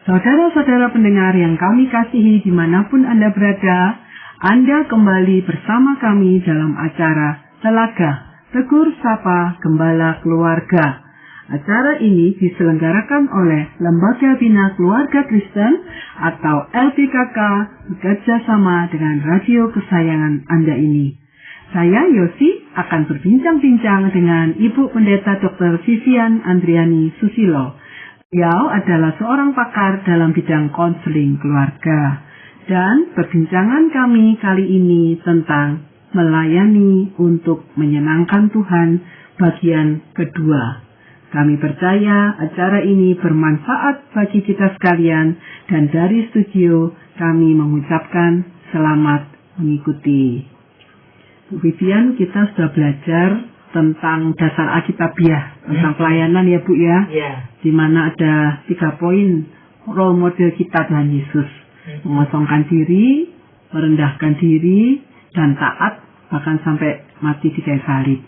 Saudara-saudara pendengar yang kami kasihi dimanapun Anda berada, Anda kembali bersama kami dalam acara Telaga Tegur Sapa Gembala Keluarga. Acara ini diselenggarakan oleh Lembaga Bina Keluarga Kristen atau LBKK bekerjasama dengan radio kesayangan Anda ini. Saya Yosi akan berbincang-bincang dengan Ibu Pendeta Dr. Vivian Andriani Susilo. Beliau adalah seorang pakar dalam bidang konseling keluarga. Dan perbincangan kami kali ini tentang melayani untuk menyenangkan Tuhan bagian kedua. Kami percaya acara ini bermanfaat bagi kita sekalian dan dari studio kami mengucapkan selamat mengikuti. Bu Vivian, kita sudah belajar tentang dasar Alkitabiah, tentang pelayanan ya Bu ya. Di mana ada 3 poin role model kita Tuhan Yesus. Mengosongkan diri, merendahkan diri, dan taat bahkan sampai mati di kayu salib.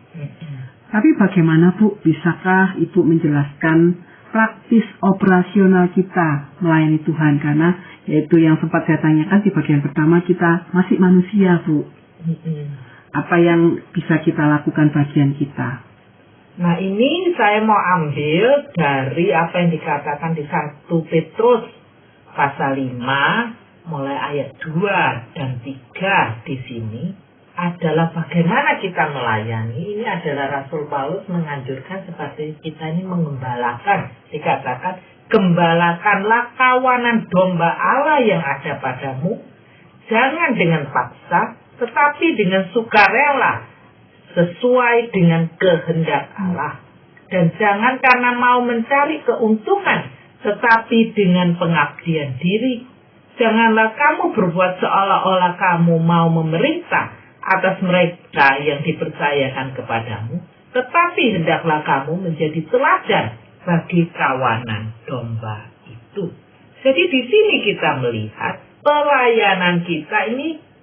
Tapi bagaimana Bu, bisakah Ibu menjelaskan praktis operasional kita melayani Tuhan? Karena yaitu yang sempat saya tanyakan di bagian pertama, kita masih manusia Bu. Apa yang bisa kita lakukan bagian kita? Nah, ini saya mau ambil dari apa yang dikatakan di 1 Petrus pasal 5 mulai ayat 2 dan 3 di sini adalah bagaimana kita melayani. Ini adalah Rasul Paulus menganjurkan seperti kita ini mengembalakan. Dikatakan, gembalakanlah kawanan domba Allah yang ada padamu, jangan dengan paksa, tetapi dengan sukarela, sesuai dengan kehendak Allah. Dan jangan karena mau mencari keuntungan, tetapi dengan pengabdian diri. Janganlah kamu berbuat seolah-olah kamu mau memerintah atas mereka yang dipercayakan kepadamu, tetapi hendaklah kamu menjadi teladan bagi kawanan domba itu. Jadi di sini kita melihat pelayanan kita ini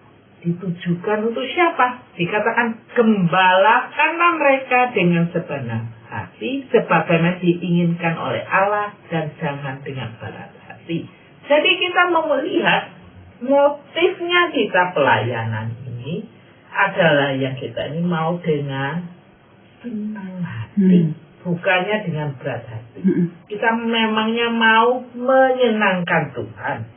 ditujukan untuk siapa? Dikatakan, gembalakanlah mereka dengan segenap hati, sebagaimana diinginkan oleh Allah, dan jangan dengan berat hati. Jadi kita mau melihat motifnya kita pelayanan ini adalah yang kita ini mau dengan senang hati, bukannya dengan berat hati. Kita memangnya mau menyenangkan Tuhan.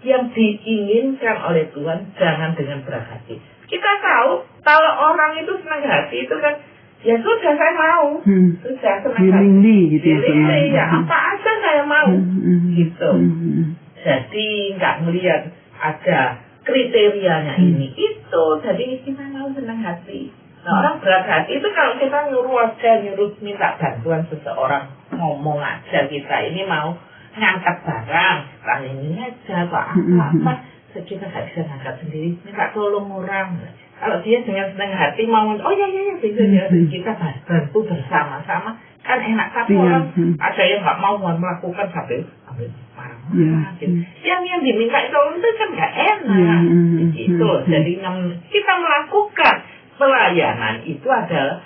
Yang diinginkan oleh Tuhan jangan dengan berat hati. Kita tahu kalau orang itu senang hati itu kan, ya sudah saya mau, sudah senang hati, gitu ya apa aja saya mau, gitu. Jadi nggak melihat ada kriterianya ini itu, jadi kita mau senang hati. Nah, orang berat hati itu kalau kita nyuruh minta bantuan seseorang, ngomong aja kita ini mau ngangkat barang, kali ini aja kok apa kita nggak bisa ngangkat sendiri, minta tolong orang. Kalau dia dengan senang hati mau, oh ya bisa ya, kita bantu bersama-sama kan enak. Tapi orang ada yang nggak mau melakukan sampai marah-marah gitu. Yang diminta tolong itu kan nggak enak gitu. Jadi kita melakukan pelayanan itu adalah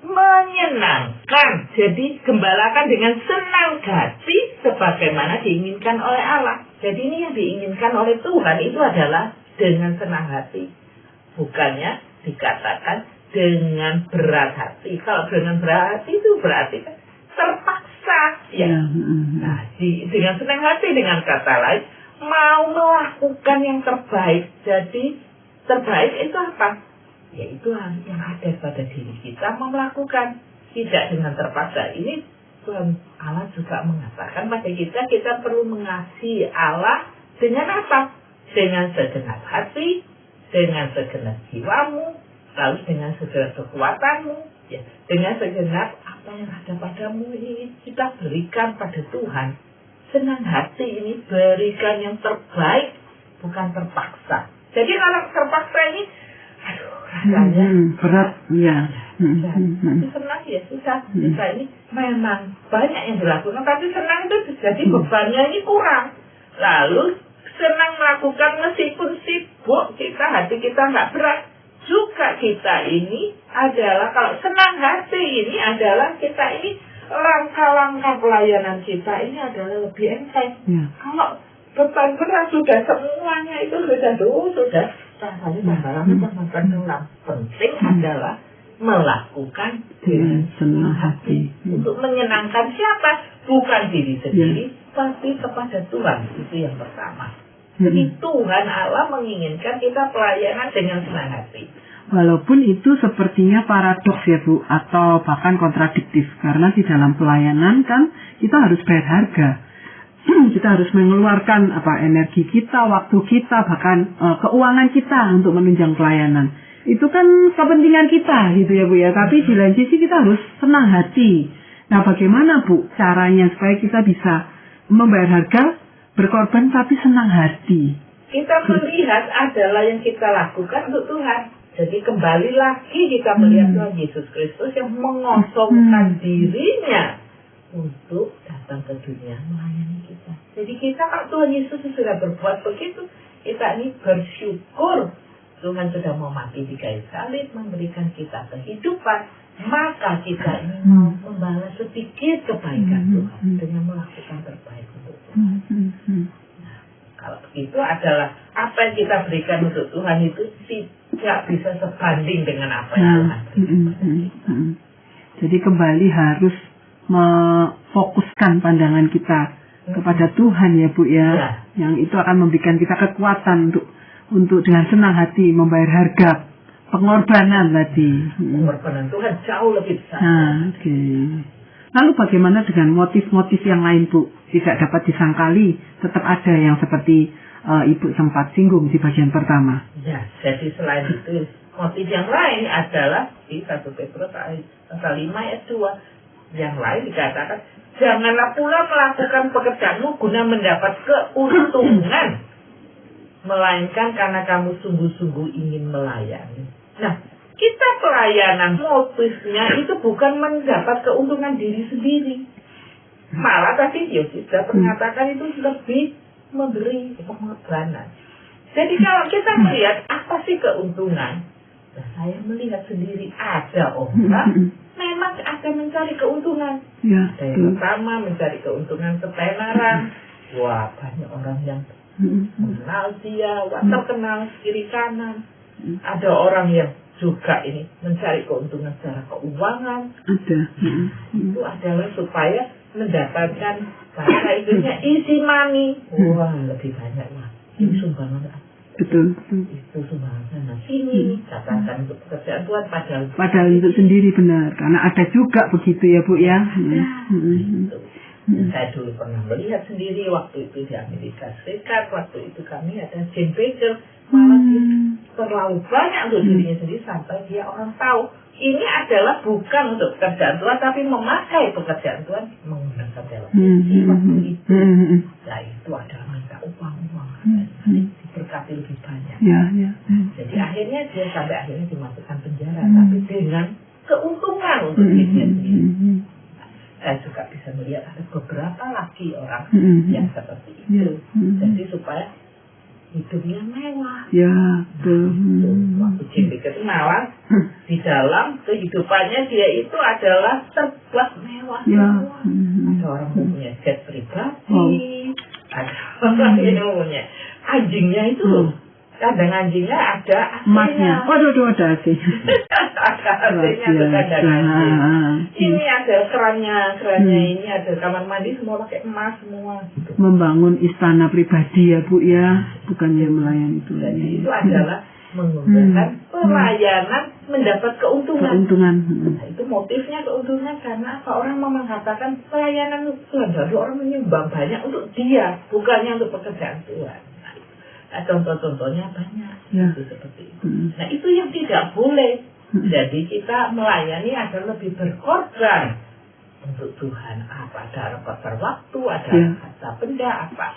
menyenangkan. Jadi gembalakan dengan senang hati sebagaimana diinginkan oleh Allah. Jadi ini yang diinginkan oleh Tuhan itu adalah dengan senang hati. Bukannya dikatakan dengan berat hati. Kalau dengan berat hati itu berarti kan terpaksa ya. Nah, dengan senang hati, dengan kata lain mau melakukan yang terbaik. Jadi terbaik itu apa? Yaitu yang ada pada diri kita mau melakukan, tidak dengan terpaksa. Ini Tuhan Allah juga mengatakan pada kita perlu mengasihi Allah dengan apa? Dengan segenap hati, dengan segenap jiwamu, lalu dengan segenap kekuatanmu, ya, dengan segenap apa yang ada padamu ini kita berikan pada Tuhan. Senang hati ini berikan yang terbaik, bukan terpaksa. Jadi kalau terpaksa ini, rasanya berat, ya. Tapi senang ya susah. Kita ini memang banyak yang dilakukan, tapi senang itu jadi bebannya ini kurang. Lalu senang melakukan meskipun sibuk, hati kita nggak berat. Juga kita ini adalah, kalau senang hati ini adalah kita ini langkah-langkah pelayanan kita ini adalah lebih enteng. Kalau beban berat sudah semuanya itu sudah rasanya tenggelam. Penting adalah melakukan dengan senang hati. Untuk menyenangkan siapa? Bukan diri sendiri, tapi kepada Tuhan. Itu yang pertama. Jadi Tuhan Allah menginginkan kita pelayanan dengan senang hati. Walaupun itu sepertinya paradoks ya Bu, atau bahkan kontradiktif. Karena di dalam pelayanan kan kita harus bayar harga. Kita harus mengeluarkan energi kita, waktu kita, bahkan keuangan kita untuk menunjang pelayanan. Itu kan kepentingan kita gitu ya Bu ya. Tapi di lain sisi kita harus senang hati. Nah bagaimana Bu caranya supaya kita bisa membayar harga, berkorban tapi senang hati? Kita melihat adalah yang kita lakukan untuk Tuhan. Jadi kembali lagi kita melihat Tuhan Yesus Kristus yang mengosongkan dirinya untuk datang ke dunia melayani kita. Jadi kita kalau Tuhan Yesus sudah berbuat begitu, kita ini bersyukur Tuhan sudah mau mati di kayu salib, memberikan kita kehidupan, maka kita ini mau membalas sedikit kebaikan Tuhan dengan melakukan terbaik untuk Tuhan. Nah, kalau begitu adalah apa yang kita berikan untuk Tuhan itu tidak bisa sebanding dengan apa yang Tuhan berikan. Jadi kembali harus memfokuskan pandangan kita kepada Tuhan ya Bu ya. Yang itu akan memberikan kita kekuatan untuk dengan senang hati membayar harga pengorbanan tadi. Pengorbanan Tuhan jauh lebih besar. Lalu bagaimana dengan motif-motif yang lain Bu? Tidak dapat disangkali, tetap ada yang seperti Ibu sempat singgung di bagian pertama. Ya, jadi selain itu motif yang lain adalah di 1 Petrus pasal 5 ayat 2. Yang lain dikatakan, janganlah pula melakukan pekerjaanmu guna mendapat keuntungan, melainkan karena kamu sungguh-sungguh ingin melayani. Nah, kita pelayanan motifnya itu bukan mendapat keuntungan diri sendiri. Malah tadi Yesus sudah mengatakan itu lebih memberi pengorbanan. Jadi kalau kita melihat apa sih keuntungan? Nah, saya melihat sendiri ada orang memang ada mencari keuntungan. Ada yang pertama mencari keuntungan ketenaran. Wah, banyak orang yang mengenal dia, terkenal kiri kanan. Ada orang yang juga ini mencari keuntungan secara keuangan. Itu adalah supaya mendapatkan bahasa Inggrisnya easy money. Wah, lebih banyak lah. Ini sumbangan. Betul. Itu sumbangan sana sini. Katakan untuk pekerjaan Tuhan padahal untuk sendiri benar. Karena ada juga begitu ya Bu ya. Saya dulu pernah melihat sendiri waktu itu di Amerika Serikat. Waktu itu kami ada Jane Baker. Malah dia terlalu banyak untuk dirinya sendiri sampai dia orang tahu. Ini adalah bukan untuk pekerjaan Tuhan, tapi memakai pekerjaan Tuhan menggunakan televisi waktu itu. Nah itu adalah minta uang. Diberkati lebih banyak. Jadi akhirnya dia sampai akhirnya dimasukkan penjara, tapi dengan keuntungan untuk dirinya sendiri. Saya juga bisa melihat ada beberapa lagi orang yang seperti itu. Jadi supaya hidupnya mewah. Waktu Jimmy itu malah di dalam kehidupannya dia itu adalah serba mewah. Ada orang yang punya jet pribadi, ada orang yang punya anjingnya itu. Kandang anjingnya ada emasnya. Waduh, ada AC. Ada AC-nya, ada kandang anjing. Ini ada kerannya ini ada kamar mandi semua pakai emas semua. Gitu. Membangun istana pribadi ya Bu ya, bukannya melayani itu. Jadi itu adalah menggunakan pelayanan mendapat keuntungan. Nah, itu motifnya keuntungan karena apa? Orang mengatakan pelayanan Tuhan, jadi orang menyumbang banyak untuk dia, bukannya untuk pekerjaan Tuhan. Nah, contoh-contohnya banyak seperti itu. Nah itu yang tidak boleh. Jadi kita melayani adalah lebih berkorban untuk Tuhan. Apa ada rekorder waktu, ada kata benda apa.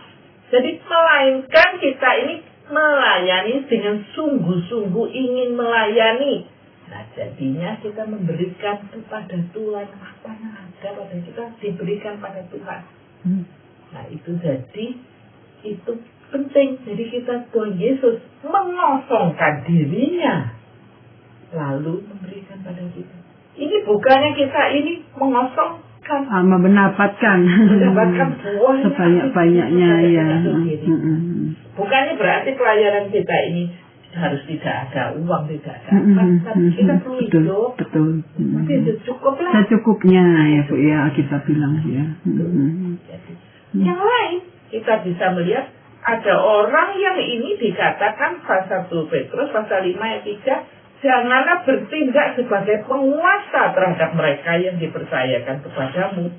Jadi melainkan kita ini melayani dengan sungguh-sungguh ingin melayani. Nah jadinya kita memberikan kepada Tuhan apa yang ada pada kita diberikan pada Tuhan. Nah itu jadi itu penting. Jadi kita Tuhan Yesus mengosongkan dirinya lalu memberikan pada kita. Ini bukannya kita ini mengosongkan mendapatkan buah sebanyak-banyaknya ya. Bukannya berarti pelayanan kita ini harus tidak ada uang, tidak ada apa, tapi kita perlu hidup. Betul. Tapi itu cukup lah. Secukupnya ya Bu ya, kita bilang ya. Jadi, yang lain kita bisa melihat ada orang yang ini dikatakan pasal 1 Petrus pasal 5 ayat 3, janganlah bertindak sebagai penguasa terhadap mereka yang dipercayakan kepadamu,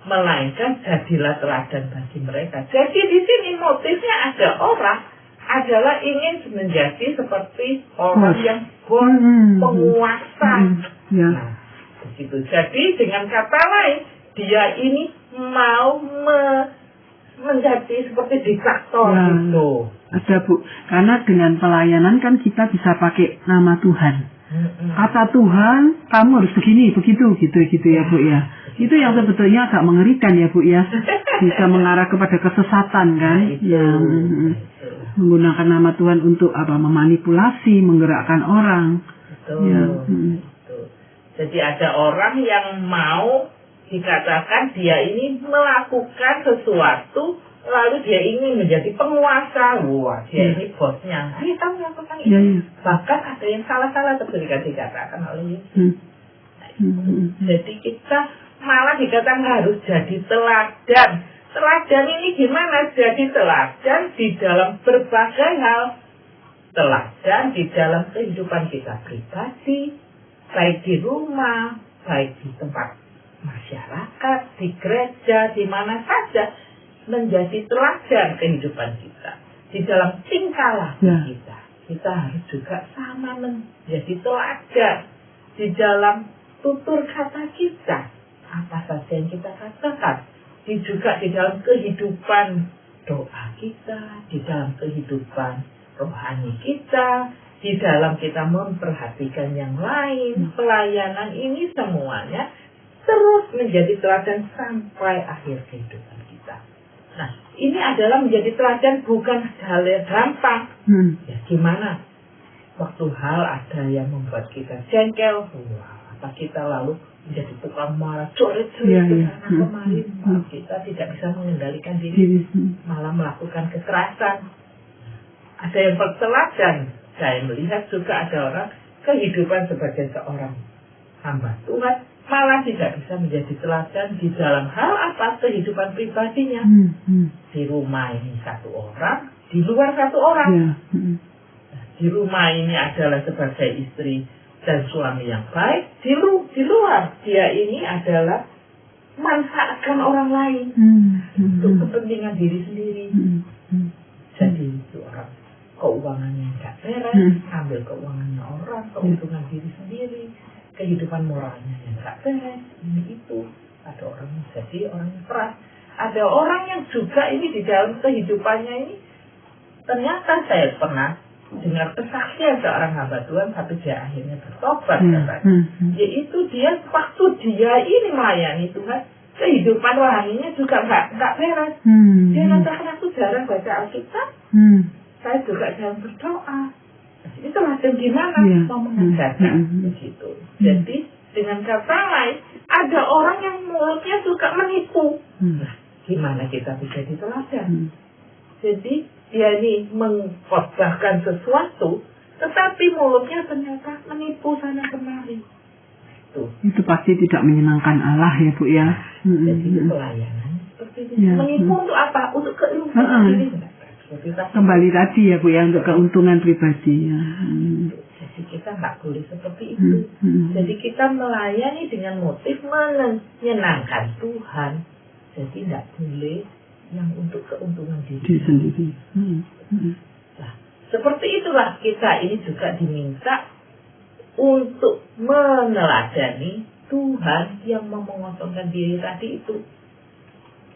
melainkan jadilah teladan bagi mereka. Jadi di sini motifnya ada orang adalah ingin menjadi seperti orang yang penguasa. Nah, begitu. Jadi dengan kata lain, dia ini mau menjadi seperti diktator gitu. Ada Bu, karena dengan pelayanan kan kita bisa pakai nama Tuhan. Kata Tuhan, kamu harus begini, begitu, gitu ya Bu ya. Itu yang sebetulnya agak mengerikan ya Bu ya. Bisa mengarah kepada kesesatan kan. Menggunakan nama Tuhan untuk memanipulasi, menggerakkan orang. Betul. Jadi ada orang yang mau dikatakan dia ini melakukan sesuatu, lalu dia ingin menjadi penguasa. Wah, dia ini bosnya. Kita melakukan ini. Bahkan ada yang salah-salah ketika dikatakan oleh Yesus. Jadi kita malah dikatakan harus jadi teladan. Teladan ini gimana? Jadi teladan di dalam berbagai hal. Teladan di dalam kehidupan kita pribadi, baik di rumah, baik di tempat masyarakat, di gereja, di mana saja, menjadi teladan kehidupan kita. Di dalam tingkah laku kita harus juga sama menjadi teladan. Di dalam tutur kata kita, apa saja yang kita katakan. Juga di dalam kehidupan doa kita, di dalam kehidupan rohani kita, di dalam kita memperhatikan yang lain, pelayanan ini semuanya terus menjadi teladan sampai akhir kehidupan kita. Nah, ini adalah menjadi teladan bukan hal yang gampang. Ya gimana? Waktu hal ada yang membuat kita jengkel, apa kita lalu menjadi tukang marah, coret-coret kemarin, kita tidak bisa mengendalikan diri, malah melakukan kekerasan. Ada yang berteladan. Saya melihat juga ada orang kehidupan sebagai seorang hamba Tuhan malah tidak bisa menjadi teladan di dalam hal apa kehidupan pribadinya. Di rumah ini satu orang, di luar satu orang. Di rumah ini adalah sebagai istri dan suami yang baik, di luar dia ini adalah manfaatkan orang lain untuk kepentingan diri sendiri. Jadi itu orang keuangannya nggak beres, ambil keuangannya orang, keuntungan diri sendiri, kehidupan moralnya yang nggak beres, ini itu. Ada orang yang jadi orang yang keras, ada orang yang juga ini di dalam kehidupannya ini ternyata saya pernah dengar kesaksian seorang hamba Tuhan, tapi dia akhirnya bertobat katanya. Yaitu dia waktu dia ini melayani Tuhan, kehidupan rohaninya juga nggak beres. Dia katakan aku jarang baca Alkitab, saya juga jarang berdoa. Itu macam gimana mau mengajarkan begitu. Jadi dengan kata lain, ada orang yang mulutnya suka menipu. Nah, gimana kita bisa diteladan? Jadi dia ini mengkhotbahkan sesuatu, tetapi mulutnya ternyata menipu sana kemari. Itu pasti tidak menyenangkan Allah ya Bu ya. Jadi pelayanan seperti itu. Menipu untuk apa? Untuk keuntungan diri. Kembali tadi ya Bu ya, untuk keuntungan pribadi ya. Jadi kita nggak boleh seperti itu. Jadi kita melayani dengan motif menyenangkan Tuhan. Jadi nggak boleh yang untuk keuntungan diri sendiri. Nah, seperti itulah kita ini juga diminta untuk meneladani Tuhan yang mau mengosongkan diri tadi itu.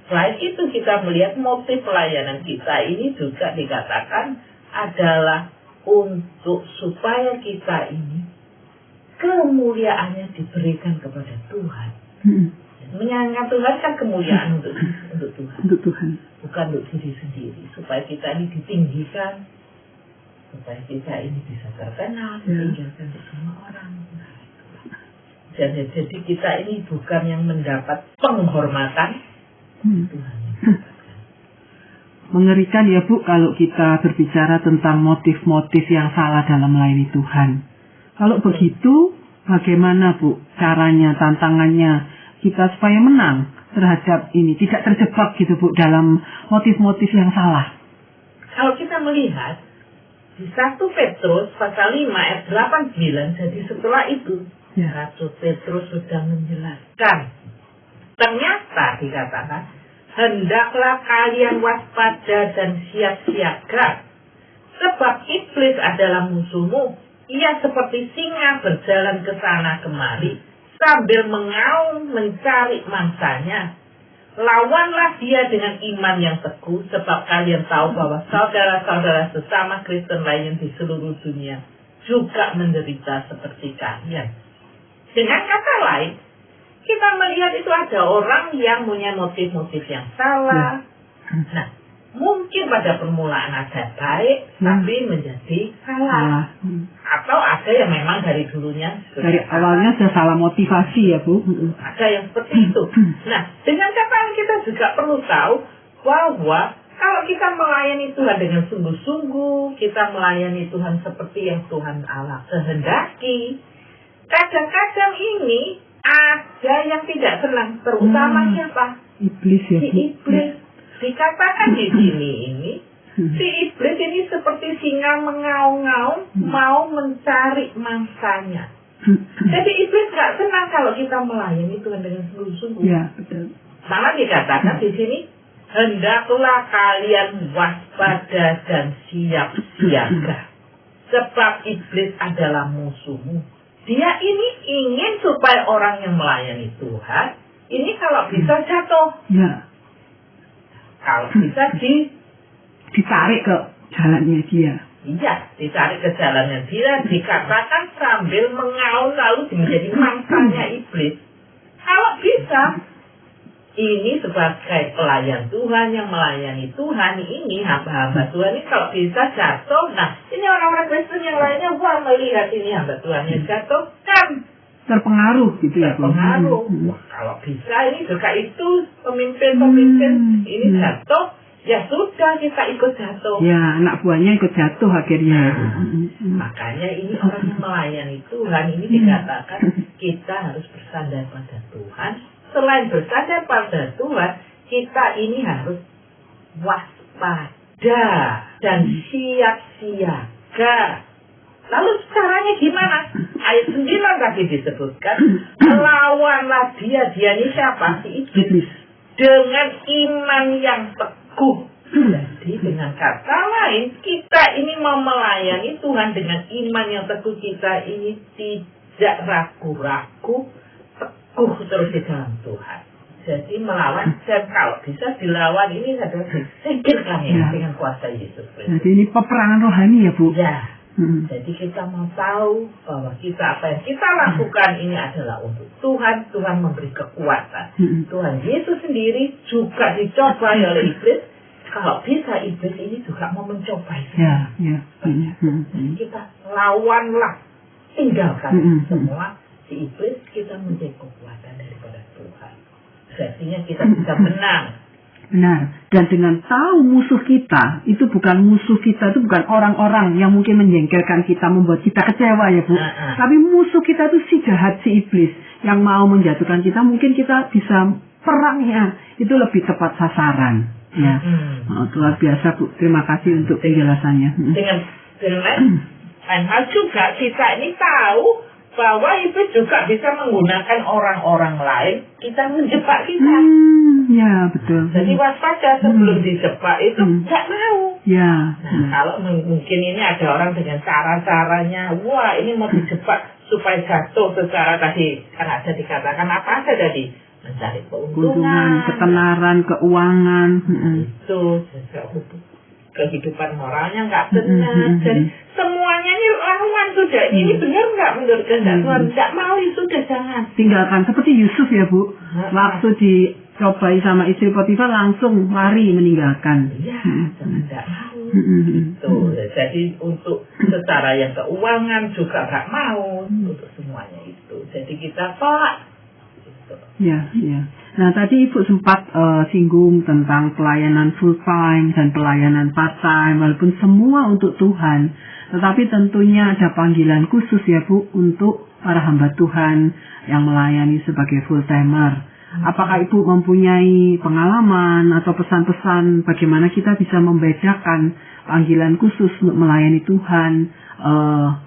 Selain itu kita melihat motif pelayanan kita ini juga dikatakan adalah untuk supaya kita ini kemuliaannya diberikan kepada Tuhan. Menyenangkan Tuhan kan kemuliaan untuk Tuhan. Untuk Tuhan. Bukan untuk diri sendiri. Supaya kita ini ditinggikan. Supaya kita ini bisa terkenal. Ditinggalkan di semua orang. Jadi kita ini bukan yang mendapat penghormatan Tuhan. Mengerikan ya Bu kalau kita berbicara tentang motif-motif yang salah dalam melayani Tuhan. Kalau begitu bagaimana Bu caranya, tantangannya kita supaya menang terhadap ini, tidak terjebak gitu Bu dalam motif-motif yang salah? Kalau kita melihat di 1 Petrus pasal 5 ayat 8-9, jadi setelah itu Rasul Petrus sudah menjelaskan. Ternyata dikatakan, hendaklah kalian waspada dan siap siaga, sebab iblis adalah musuhmu. Ia seperti singa berjalan ke sana kemari, sambil mengaum mencari mangsanya. Lawanlah dia dengan iman yang teguh, sebab kalian tahu bahwa saudara-saudara sesama Kristen lain di seluruh dunia juga menderita seperti kalian. Dengan kata lain, kita melihat itu ada orang yang punya motif-motif yang salah. Nah, mungkin pada permulaan ada baik, tapi menjadi salah. Atau ada yang memang dari dulunya dari awalnya sudah salah motivasi ya Bu. Ada yang seperti itu. Nah, dengan kata lain kita juga perlu tahu bahwa kalau kita melayani Tuhan dengan sungguh-sungguh, kita melayani Tuhan seperti yang Tuhan Allah kehendaki, kadang-kadang ini ada yang tidak senang, terutama siapa? Iblis ya Bu. Si iblis. Dikatakan di sini ini, si iblis ini seperti singa mengaum-ngaum mau mencari mangsanya. Jadi iblis nggak senang kalau kita melayani Tuhan dengan sungguh-sungguh. Ya, betul. Malah dikatakan di sini, hendaklah kalian waspada dan siap siaga, sebab iblis adalah musuhmu. Dia ini ingin supaya orang yang melayani Tuhan ini kalau bisa jatuh. Ya. Kalau bisa ditarik ke jalannya dia. Iya, ditarik ke jalannya dia, dikatakan sambil mengaum lalu menjadi mangsanya iblis. Kalau bisa, ini sebagai pelayan Tuhan yang melayani Tuhan ini, hamba-hamba Tuhan ini kalau bisa jatuh, nah ini orang-orang Kristen yang lainnya, wah melihat ini hamba Tuhan yang jatuh, kan terpengaruh gitu ya. Terpengaruh. Wah, kalau bisa ini juga itu pemimpin-pemimpin ini jatuh, ya sudah kita ikut jatuh. Ya, anak buahnya ikut jatuh akhirnya. Makanya ini orang yang melayani Tuhan ini dikatakan kita harus bersandar pada Tuhan. Selain bersandar pada Tuhan, kita ini harus waspada dan siap siaga. Lalu caranya gimana? Ayat 9 tadi disebutkan, lawanlah dia ini siapa? Si iblis. Dengan iman yang teguh. Jadi dengan kata lain, kita ini mau melayani Tuhan dengan iman yang teguh, kita ini tidak ragu-ragu, teguh terus di dalam Tuhan. Jadi melawan, dan kalau bisa dilawan ini adalah disingkirkan ya dengan kuasa Yesus Kristus. Jadi ini peperangan rohani ya Bu? Ya. Jadi kita mau tahu bahwa kita apa yang kita lakukan ini adalah untuk Tuhan. Tuhan memberi kekuatan. Tuhan Yesus sendiri juga dicobai oleh iblis. Kalau bisa iblis ini juga mau mencobai. Ya. Kita lawanlah, tinggalkan semua si iblis, kita menjadi kekuatan daripada Tuhan. Artinya kita bisa menang. Benar. Dan dengan tahu musuh kita, itu bukan musuh kita, itu bukan orang-orang yang mungkin menjengkelkan kita, membuat kita kecewa ya Bu. Tapi musuh kita itu si jahat, si iblis, yang mau menjatuhkan kita, mungkin kita bisa perangnya, itu lebih tepat sasaran. Ya. Luar biasa Bu, terima kasih untuk penjelasannya. Dengan lain hal juga, kita ini tahu bahwa iblis juga bisa menggunakan orang-orang lain, kita menjebak kita. Ya, betul. Jadi waspada sebelum dijebak itu nggak mau. Ya. Nah, kalau mungkin ini ada orang dengan cara-caranya, wah ini mau dijebak supaya jatuh secara tadi, kan ada dikatakan apa aja tadi, mencari keuntungan, ketenaran, keuangan. Itu kehidupan moralnya nggak benar. Jadi semuanya ini lawan sudah. Ini benar nggak menurut kehendak Tuhan? Nggak mau, itu sudah jangan. Tinggalkan seperti Yusuf ya Bu. Waktu dicobai sama istri Potifar langsung lari meninggalkan. Iya, tidak mau. Gitu. Jadi untuk secara yang keuangan juga nggak mau. Untuk semuanya itu. Jadi kita tolak. Gitu. Ya, ya. Nah, tadi Ibu sempat singgung tentang pelayanan full time dan pelayanan part time, walaupun semua untuk Tuhan. Tetapi tentunya ada panggilan khusus ya Bu untuk para hamba Tuhan yang melayani sebagai full timer. Apakah Ibu mempunyai pengalaman atau pesan-pesan bagaimana kita bisa membedakan panggilan khusus untuk melayani Tuhan,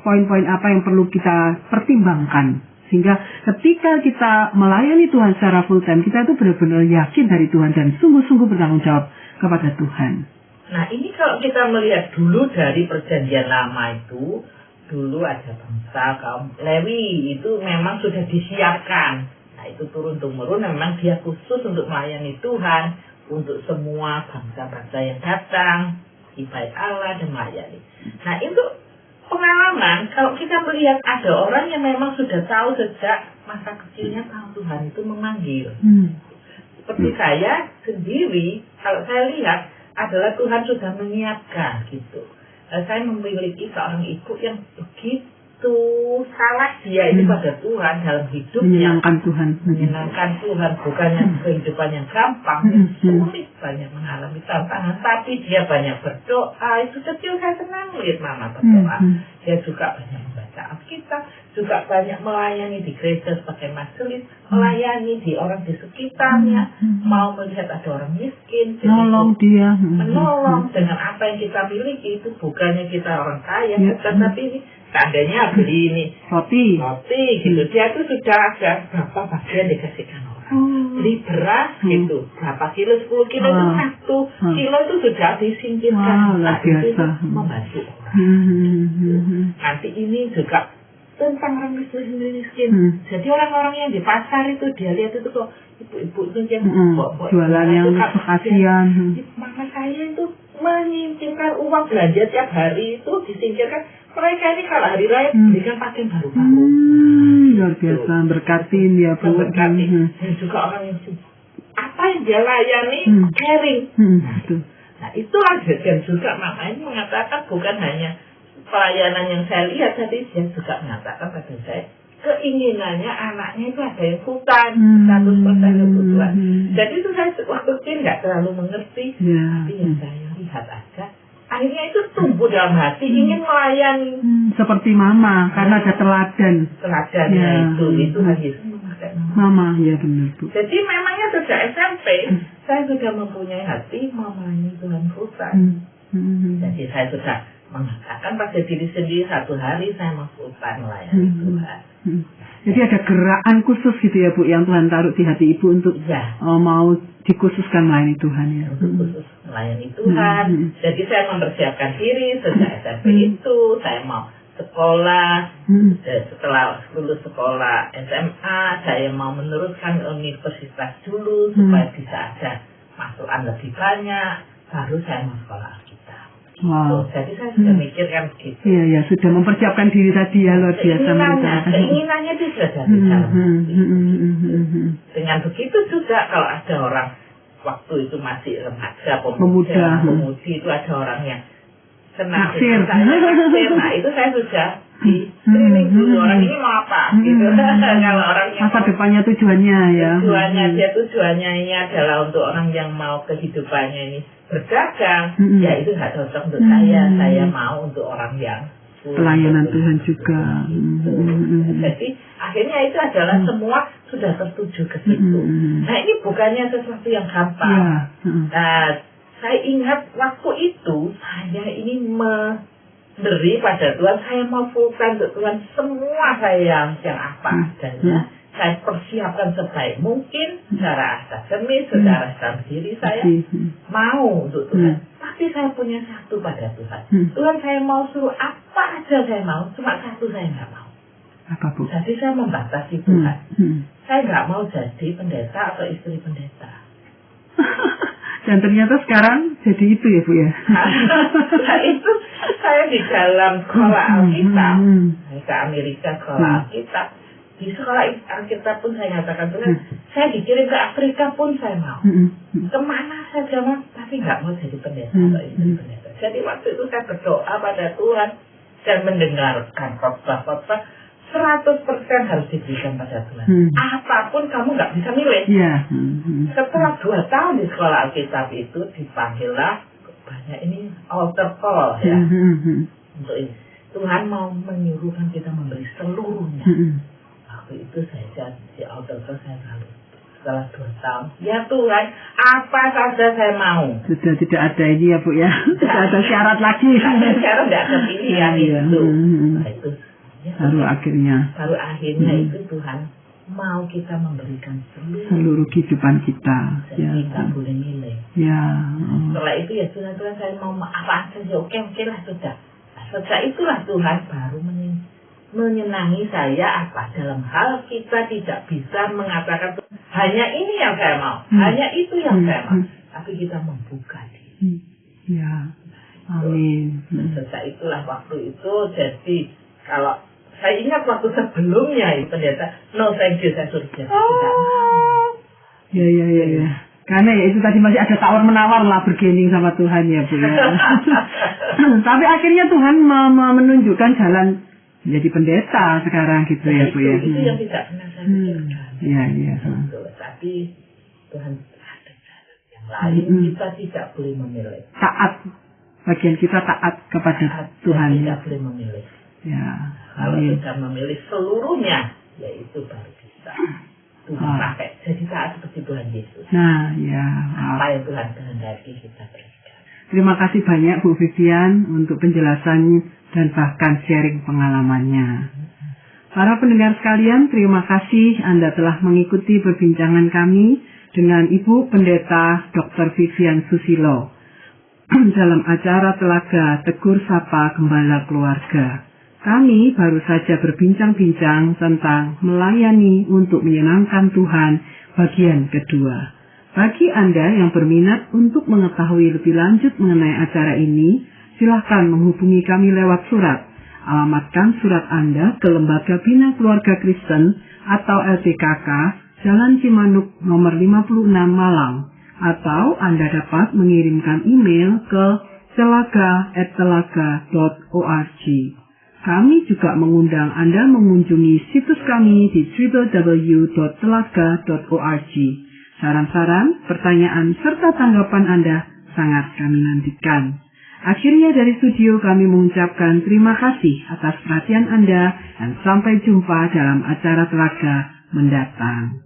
poin-poin apa yang perlu kita pertimbangkan? Sehingga ketika kita melayani Tuhan secara full time, kita itu benar-benar yakin dari Tuhan dan sungguh-sungguh bertanggung jawab kepada Tuhan. Nah, ini kalau kita melihat dulu dari perjanjian lama itu, dulu ada bangsa kaum Lewi, itu memang sudah disiapkan. Nah, itu turun-temurun memang dia khusus untuk melayani Tuhan, untuk semua bangsa-bangsa yang datang, di bait Allah dan melayani. Nah, itu pengalaman, kalau kita melihat ada orang yang memang sudah tahu sejak masa kecilnya tahu Tuhan itu memanggil. Seperti saya sendiri, kalau saya lihat adalah Tuhan sudah menyiapkan gitu. Saya memiliki seorang ibu yang begitu salah dia ini pada Tuhan dalam hidupnya. Menyenangkan Tuhan, bukannya kehidupan yang gampang, sulit, banyak mengalami tantangan, tapi dia banyak berdoa. Itu kecil saya senang lihat mama berdoa. Dia juga banyak membaca Alkitab, juga banyak melayani di gereja sebagai majelis, melayani di orang di sekitarnya, mau melihat ada orang miskin, menolong dia, menolong dengan apa yang kita miliki. Itu bukannya kita orang kaya, tetapi ini seandainya beli ini roti gitu, dia tuh sudah ada berapa bagian dikasihkan orang. Beli beras gitu, berapa kilo, 10 kilo itu 1 kilo itu sudah disingkirkan. Nah, itu membantu orang. Nanti ini juga tentang orang miskin. Jadi orang-orang yang di pasar itu dia lihat itu kok ibu-ibu itu yang jualan yang kasihan. Mama saya itu menyingkirkan uang belanja tiap hari itu disingkirkan. Mereka ini kalau hari raya berikan pakaian baru-baru. Luar biasa, berkatin ya Bu. Dan juga orang yang apa yang dia layani caring. Nah itulah dan juga mama ini mengatakan bukan hanya pelayanan yang saya lihat, tapi dia juga mengatakan pada saya keinginannya anaknya itu ada yang full time, 100% kebutuhan. Jadi itu saya waktu kecil nggak terlalu mengerti, tapi yang saya lihat aja akhirnya itu tumbuh dalam hati ingin melayani seperti mama karena ada teladannya itu Yesus memakai mama ya benar Bu. Jadi memangnya sejak SMP saya sudah mempunyai hati melayani Tuhan full time. Jadi saya sudah mengatakan pada diri sendiri satu hari saya mau full time melayani Tuhan. Jadi ada gerakan khusus gitu ya Bu yang Tuhan taruh di hati Ibu untuk mau dikhususkan melayani Tuhan ya. Untuk khusus melayani Tuhan. Jadi saya mempersiapkan diri sejak SMP itu saya mau sekolah. Setelah lulus sekolah SMA saya mau meneruskan universitas dulu supaya bisa ada masukan lebih banyak. Baru saya mau sekolah Alkitab. Jadi saya sudah mikirkan begitu. Iya, sudah mempersiapkan diri tadi ya, luar biasa. Keinginannya itu sudah dari dalam hati. Dengan begitu juga kalau ada orang waktu itu masih remaja, pemudi itu ada orang yang senang naksir. Nah itu saya sudah di screening dulu orang ini mau apa gitu. Kalau orang yang masa depannya tujuannya ya. Tujuannya ini adalah untuk orang yang mau kehidupannya ini berdagang, ya itu nggak cocok untuk saya. Saya mau untuk orang yang pelayanan Tuhan juga. Jadi akhirnya itu adalah semua sudah tertuju ke situ. Nah ini bukannya sesuatu yang gampang. Nah, saya ingat waktu itu saya ini memberi pada Tuhan, saya mau full time untuk Tuhan semua saya yang apa adanya. Saya persiapkan sebaik mungkin secara akademis, secara dalam diri saya mau untuk Tuhan. Tapi saya punya satu pada Tuhan. Tuhan saya mau suruh apa aja saya mau, cuma satu saya nggak mau. Apa Bu? Jadi saya membatasi Tuhan. Saya nggak mau jadi pendeta atau istri pendeta. Dan ternyata sekarang jadi itu ya Bu ya. Nah itu saya di dalam sekolah Alkitab, ke Amerika sekolah Alkitab. Di sekolah Alkitab pun saya nyatakan Tuhan, saya dikirim ke Afrika pun saya mau. Kemana saja mau, tapi nggak mau jadi pendeta atau istri pendeta. Jadi waktu itu saya berdoa pada Tuhan dan mendengarkan khotbah-khotbah. 100% harus diberikan pada Tuhan. Apapun kamu nggak bisa milih. Ya. Setelah 2 tahun di sekolah Alkitab itu dipanggillah banyak ini altar call ya. Untuk ini. Tuhan mau menyuruhkan kita memberi seluruhnya. Waktu itu saya di altar call saya selalu setelah 2 tahun. Ya Tuhan, apa saja saya mau. Sudah tidak ada ini ya Bu ya. Tidak ada syarat lagi. Syarat tidak ada pilihan itu. Nah, itu ya, baru akhirnya itu Tuhan mau kita memberikan seluruh kehidupan kita. Jadi nggak boleh milih. Ya. Setelah itu ya Tuhan saya mau apa aja ya oke lah sudah. Nah, setelah itulah Tuhan baru menyenangi saya apa dalam hal kita tidak bisa mengatakan hanya ini yang saya mau, hanya itu yang saya mau, tapi kita membuka diri. Ya. Amin. Setelah itulah waktu itu jadi kalau saya ingat waktu sebelumnya itu ternyata no thank you saya suruh dia tidak. Ya. Karena ya itu tadi masih ada tawar menawar lah bergaining sama Tuhan ya Bu ya. Tapi akhirnya Tuhan menunjukkan jalan menjadi pendeta sekarang gitu ya Bu ya. Itu yang tidak pernah saya pikirkan. Iya. Tapi Tuhan ada jalan yang lain kita tidak boleh memilih. Taat. Bagian kita taat kepada Tuhan. Tidak boleh memilih. Ya. Kalau sudah memilih seluruhnya, yaitu baru bisa Tuhan pakai. Jadi taat seperti Tuhan Yesus. Nah, ya. Apa yang Tuhan kehendaki kita berikan. Terima kasih banyak Bu Vivian untuk penjelasan dan bahkan sharing pengalamannya. Para pendengar sekalian, terima kasih Anda telah mengikuti perbincangan kami dengan Ibu Pendeta Dr. Vivian Susilo dalam acara Telaga Tegur Sapa Gembala Keluarga. Kami baru saja berbincang-bincang tentang melayani untuk menyenangkan Tuhan bagian kedua. Bagi Anda yang berminat untuk mengetahui lebih lanjut mengenai acara ini, silahkan menghubungi kami lewat surat. Alamatkan surat Anda ke Lembaga Bina Keluarga Kristen atau LPKK, Jalan Cimanuk nomor 56 Malang. Atau Anda dapat mengirimkan email ke telaga@telaga.org. Kami juga mengundang Anda mengunjungi situs kami di www.telaga.org. Saran-saran, pertanyaan, serta tanggapan Anda sangat kami nantikan. Akhirnya dari studio kami mengucapkan terima kasih atas perhatian Anda dan sampai jumpa dalam acara Telaga mendatang.